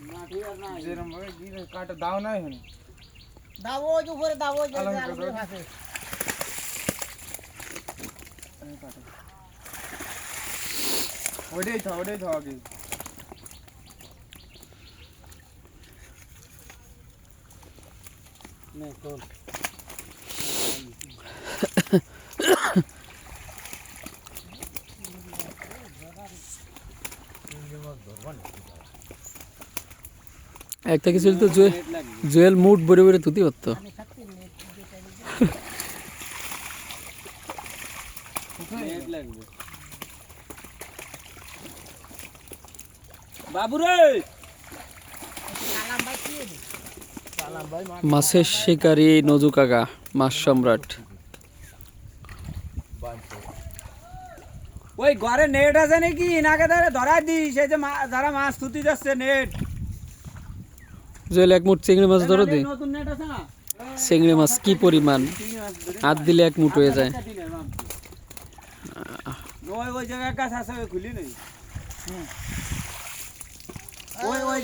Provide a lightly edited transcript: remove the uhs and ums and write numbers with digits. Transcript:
মাটি আর না যেরকম ভাবে কি কাটা দাও না এখানে দাও ওই উপরে দাও ওই যে আলুগুলো ভাসে ওটাই থাও আগে নে তোল একটা কিছু তো জুয়েল মুড ভরে ভরে তুতি পারতো নেট লাগবে বাবু রে মাছের শিকারী নজু কাকা মাছ সম্রাট ওই ঘরে নেট আছে নাকি নাকে ধরে ধরা দিস এই যে যারা মাছ তুতি যাচ্ছে নেট জুয়েল এক মুঠ চিংড়ি মাছ ধরো দে নতুন নেট আছে না চিংড়ি মাছ কি পরিমাণ হাত দিলে এক মুঠ হয়ে যায় ওই জায়গায় গাছ আছে ওই খুলি নেই ওই